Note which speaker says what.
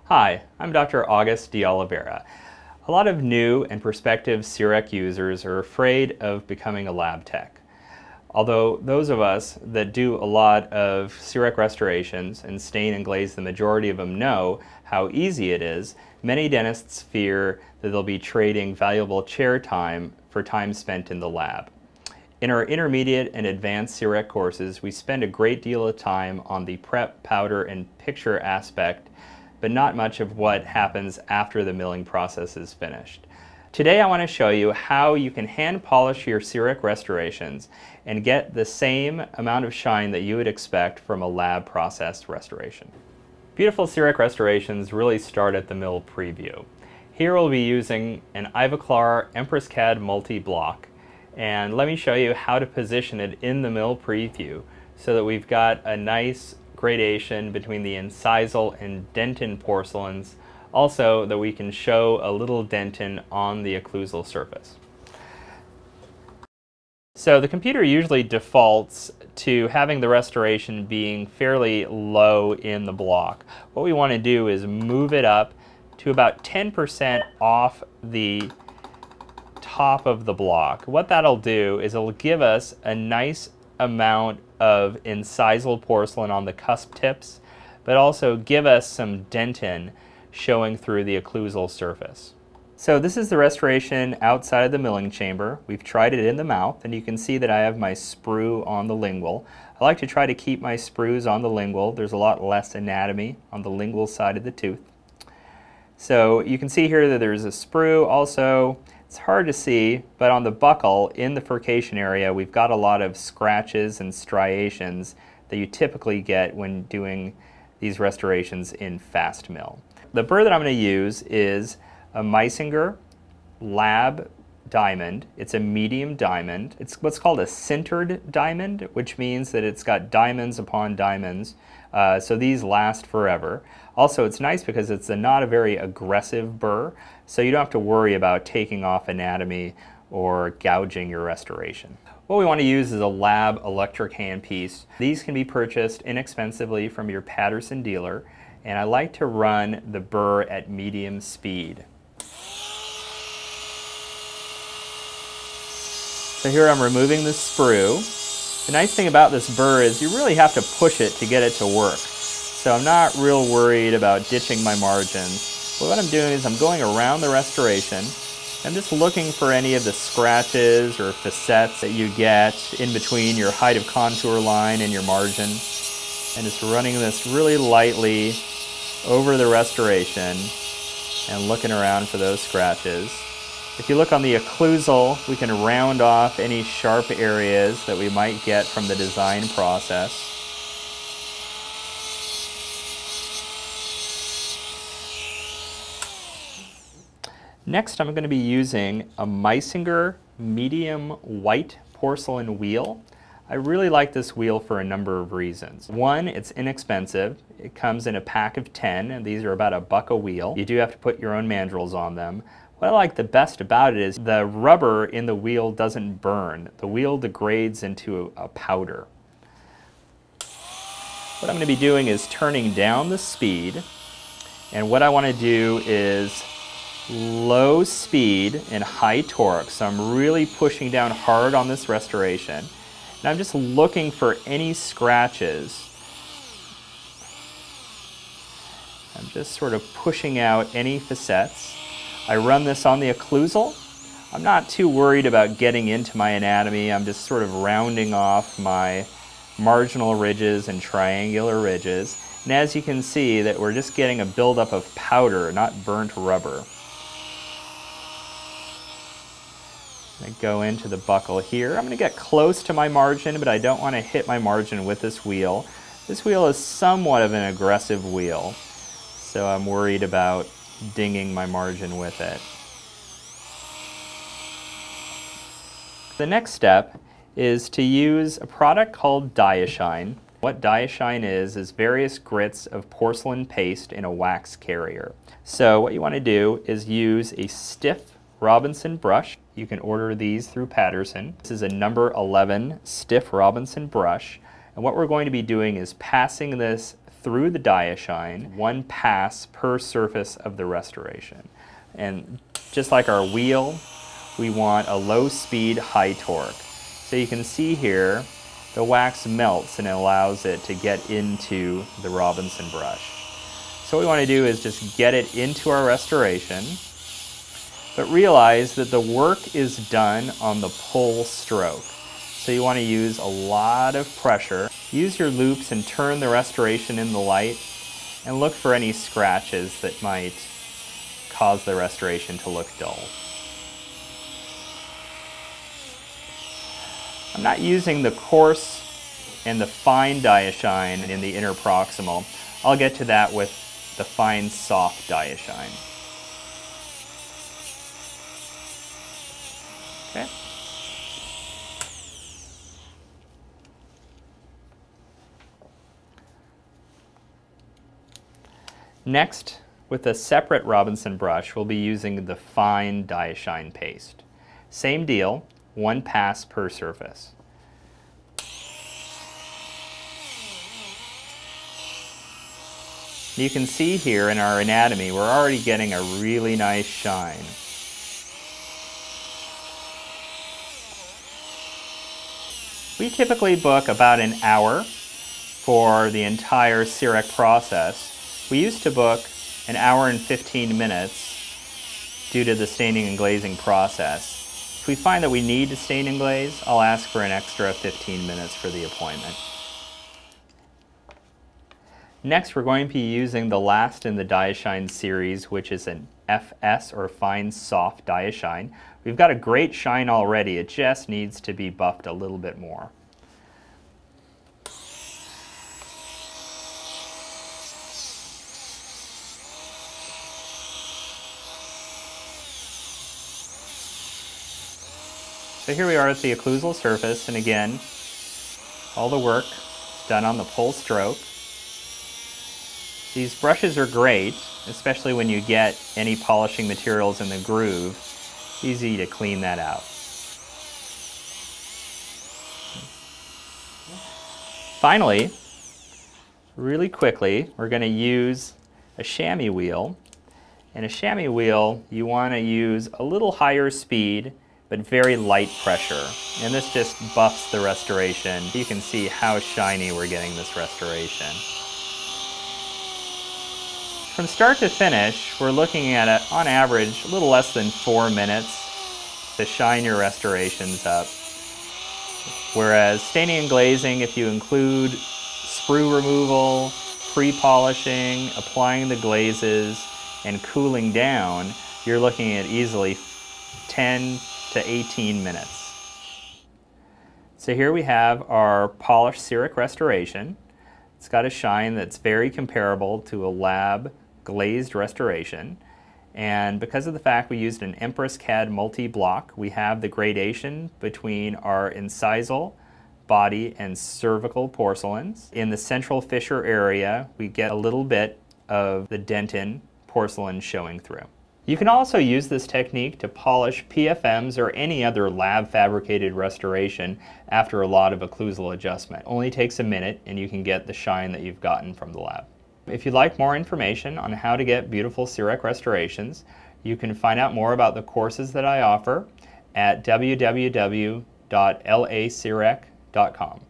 Speaker 1: Hi, I'm Dr. August de Oliveira. A lot of new and prospective CEREC users are afraid of becoming a lab tech. Although those of us that do a lot of CEREC restorations and stain and glaze the majority of them know how easy it is, many dentists fear that they'll be trading valuable chair time for time spent in the lab. In our intermediate and advanced CEREC courses, we spend a great deal of time on the prep, powder, and picture aspect, but not much of what happens after the milling process is finished. Today I want to show you how you can hand polish your CEREC restorations and get the same amount of shine that you would expect from a lab processed restoration. Beautiful CEREC restorations really start at the mill preview. Here we'll be using an Ivoclar Empress CAD multi-block, and let me show you how to position it in the mill preview so that we've got a nice gradation between the incisal and dentin porcelains, also that we can show a little dentin on the occlusal surface. So the computer usually defaults to having the restoration being fairly low in the block. What we want to do is move it up to about 10% off the top of the block. What that'll do is it'll give us a nice amount of incisal porcelain on the cusp tips, but also give us some dentin showing through the occlusal surface. So this is the restoration outside of the milling chamber. We've tried it in the mouth, and you can see that I have my sprue on the lingual. I like to try to keep my sprues on the lingual. There's a lot less anatomy on the lingual side of the tooth. So you can see here that there's a sprue. Also, it's hard to see, but on the buccal in the furcation area we've got a lot of scratches and striations that you typically get when doing these restorations in fast mill. The burr that I'm going to use is a Meisinger Lab diamond. It's a medium diamond. It's what's called a sintered diamond, which means that it's got diamonds upon diamonds, so these last forever. Also, it's nice because it's not a very aggressive burr, so you don't have to worry about taking off anatomy or gouging your restoration. What we want to use is a lab electric handpiece. These can be purchased inexpensively from your Patterson dealer, and I like to run the burr at medium speed. So here I'm removing the sprue. The nice thing about this burr is you really have to push it to get it to work. So I'm not real worried about ditching my margins. But what I'm doing is I'm going around the restoration. I'm just looking for any of the scratches or facets that you get in between your height of contour line and your margin. And just running this really lightly over the restoration and looking around for those scratches. If you look on the occlusal, we can round off any sharp areas that we might get from the design process. Next, I'm going to be using a Meisinger medium white porcelain wheel. I really like this wheel for a number of reasons. One, it's inexpensive. It comes in a pack of 10, and these are about $1 a wheel. You do have to put your own mandrels on them. What I like the best about it is the rubber in the wheel doesn't burn. The wheel degrades into a powder. What I'm going to be doing is turning down the speed, and what I want to do is low speed and high torque. So I'm really pushing down hard on this restoration, and I'm just looking for any scratches. I'm just sort of pushing out any facets. I run this on the occlusal. I'm not too worried about getting into my anatomy. I'm just sort of rounding off my marginal ridges and triangular ridges. And as you can see, that we're just getting a buildup of powder, not burnt rubber. I go into the buccal here. I'm going to get close to my margin, but I don't want to hit my margin with this wheel. This wheel is somewhat of an aggressive wheel, so I'm worried about dinging my margin with it. The next step is to use a product called Diashine. What Diashine is various grits of porcelain paste in a wax carrier. So what you want to do is use a stiff Robinson brush. You can order these through Patterson. This is a number 11 stiff Robinson brush, and what we're going to be doing is passing this through the Diashine, 1 pass per surface of the restoration. And just like our wheel, we want a low speed, high torque. So you can see here, the wax melts and it allows it to get into the Robinson brush. So what we want to do is just get it into our restoration, but realize that the work is done on the pull stroke. So you want to use a lot of pressure. Use your loops and turn the restoration in the light and look for any scratches that might cause the restoration to look dull. I'm not using the coarse and the fine Diashine in the inner proximal. I'll get to that with the fine soft Diashine. Okay. Next, with a separate Robinson brush, we'll be using the fine Diashine paste. Same deal, 1 pass per surface. You can see here in our anatomy, we're already getting a really nice shine. We typically book about an hour for the entire CEREC process. We used to book an hour and 15 minutes due to the staining and glazing process. If we find that we need to stain and glaze, I'll ask for an extra 15 minutes for the appointment. Next, we're going to be using the last in the Diashine series, which is an FS or fine soft Diashine. We've got a great shine already, it just needs to be buffed a little bit more. So here we are at the occlusal surface, and again, all the work is done on the pull stroke. These brushes are great, especially when you get any polishing materials in the groove. Easy to clean that out. Finally, really quickly, we're going to use a chamois wheel. And a chamois wheel, you want to use a little higher speed, but very light pressure. And this just buffs the restoration. You can see how shiny we're getting this restoration. From start to finish, we're looking at, on average, a little less than 4 minutes to shine your restorations up. Whereas staining and glazing, if you include sprue removal, pre-polishing, applying the glazes, and cooling down, you're looking at easily 10 to 18 minutes. So here we have our polished CEREC restoration. It's got a shine that's very comparable to a lab glazed restoration, and because of the fact we used an Empress CAD multi-block, we have the gradation between our incisal, body, and cervical porcelains. In the central fissure area, we get a little bit of the dentin porcelain showing through. You can also use this technique to polish PFMs or any other lab fabricated restoration after a lot of occlusal adjustment. It only takes a minute and you can get the shine that you've gotten from the lab. If you'd like more information on how to get beautiful CEREC restorations, you can find out more about the courses that I offer at www.lacerec.com.